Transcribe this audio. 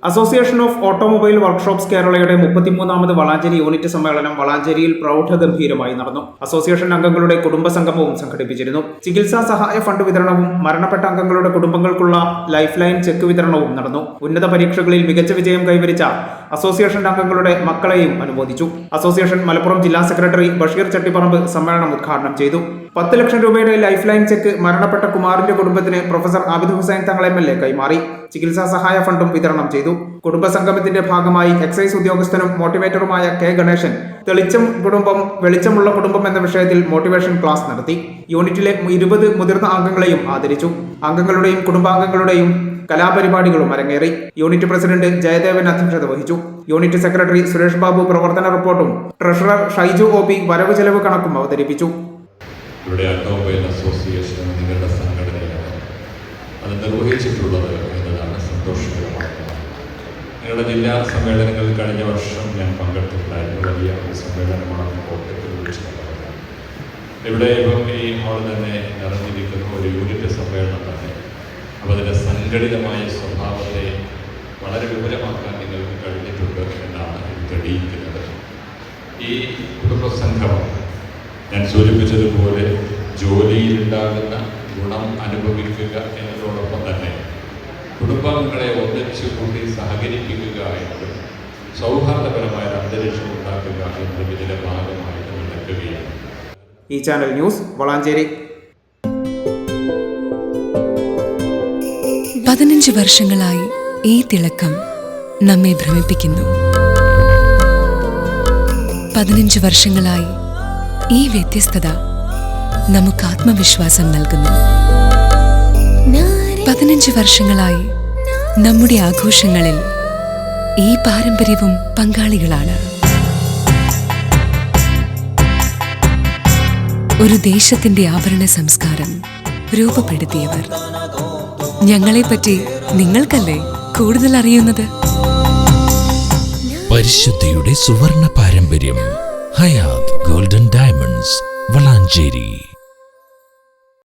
Association of automobile workshops കേരളയുടെ 33ാമത് Valanchery unit സമ്മേളനം വളാഞ്ചേരിയിൽ പ്രൗഢഗംഭീരമായി നടന്നു. അസോസിയേഷൻ അംഗങ്ങളുടെ കുടുംബസംഗമവും സംഘടിപ്പിച്ചിരുന്നു. ചികിത്സാ സഹായ ഫണ്ട് വിതരണവും മരണപ്പെട്ട അംഗങ്ങളുടെ കുടുംബങ്ങൾക്കുള്ള ലൈഫ് ലൈൻ ചെക്ക് വിതരണവും നടന്നു. ഉന്നത പരീക്ഷകളിൽ മികച്ച വിജയം കൈവരിച്ച അസോസിയേഷൻ അംഗങ്ങളുടെ മക്കളെയും അനുമോദിച്ചു. അസോസിയേഷൻ മലപ്പുറം ജില്ലാ സെക്രട്ടറി ബഷീർ ചട്ടിപ്പറമ്പ് സമ്മേളനം ഉദ്ഘാടനം ചെയ്തു. 10 ലക്ഷം രൂപയുടെ ലൈഫ് ലൈൻ ചെക്ക് മരണപ്പെട്ട കുമാറിന്റെ കുടുംബത്തിന് പ്രൊഫസർ ആബിദ് ഹുസൈൻ തങ്ങൾ MLA കൈമാറി. ചികിത്സാ സഹായ ഫണ്ടും വിതരണം ചെയ്തു. കുടുംബസംഗമത്തിന്റെ ഭാഗമായി എക്സൈസ് ഉദ്യോഗസ്ഥനും മോട്ടിവേറ്ററുമായ K ഗണേശൻ തെളിച്ചം കുടുംബം വെളിച്ചമുള്ള കുടുംബം എന്ന വിഷയത്തിൽ മോട്ടിവേഷൻ ക്ലാസ് നടത്തി. യൂണിറ്റിലെ 20 മുതിർന്ന അംഗങ്ങളെയും ആദരിച്ചു. അംഗങ്ങളുടെയും കുടുംബാംഗങ്ങളുടെയും കലാപരിപാടികളും അരങ്ങേറി. യൂണിറ്റ് പ്രസിഡന്റ് ജയദേവൻ അധ്യക്ഷത വഹിച്ചു. യൂണിറ്റ് സെക്രട്ടറി സുരേഷ് ബാബു പ്രവർത്തന റിപ്പോർട്ടും ട്രഷറർ ഷൈജു OP വരവ് ചെലവ് കണക്കും അവതരിപ്പിച്ചു. ഇവിടെ ഓട്ടോമൊബൈൽ അസോസിയേഷൻ നിങ്ങളുടെ സംഘടനയാണ് അത് നിർവഹിച്ചിട്ടുള്ളത് എന്നതാണ് സന്തോഷകരമായ. നിങ്ങളുടെ ജില്ലാ സമ്മേളനങ്ങളിൽ കഴിഞ്ഞ വർഷം ഞാൻ പങ്കെടുത്തിട്ടുണ്ടായിരുന്നു. വലിയ ഒരു സമ്മേളനമാണ് കോട്ടയത്തിൽ വിളിച്ചിട്ടുള്ളത്. ഇവിടെ ഇപ്പം ഈ ഹാൾ തന്നെ നിറഞ്ഞിരിക്കുന്ന ഒരു യൂണിറ്റ് സമ്മേളനം തന്നെ. അപ്പോൾ അതിൻ്റെ സംഘടിതമായ സ്വഭാവത്തെ വളരെ വിപുലമാക്കാൻ നിങ്ങൾക്ക് കഴിഞ്ഞിട്ടുണ്ട് എന്നാണ് ഇത് തെളിയിക്കുന്നത്. ഈ കുടുംബസംഗമം ഞാൻ സൂചിപ്പിച്ചതുപോലെ ജോലിയിലുണ്ടാകുന്ന ഗുണം അനുഭവിക്കുക എന്നതോടൊപ്പം തന്നെ കുടുംബാംഗങ്ങളെ ഒന്നിച്ചു കൂടി സഹകരിപ്പിക്കുക എന്നതും സൗഹാർദ്ദപരമായ അന്തരീക്ഷം ഉണ്ടാക്കുക എന്നതും ഇതിന്റെ ഭാഗമായി നടക്കുകയാണ്. ഈ ചാനൽ ന്യൂസ് വളാഞ്ചേരി. 15 വർഷങ്ങളായി ഈ തിളക്കം നമ്മെ ഭ്രമിപ്പിക്കുന്നു. 15 വർഷങ്ങളായി ഈ വ്യത്യസ്തത നമുക്ക് ആത്മവിശ്വാസം നൽകുന്നു. 15 വർഷങ്ങളായി നമ്മുടെ ആഘോഷങ്ങളിൽ ഈ പാരമ്പര്യവും പങ്കാളികളാണ്. ഒരു ദേശത്തിന്റെ ആഭരണ സംസ്കാരം രൂപപ്പെടുത്തിയവർ. ഞങ്ങളെപ്പറ്റി നിങ്ങൾക്കല്ലേ കൂടുതൽ അറിയുന്നത്? പരിശുദ്ധിയുടെ സുവർണ പാരമ്പര്യം. Hayath golden diamonds Valanchery.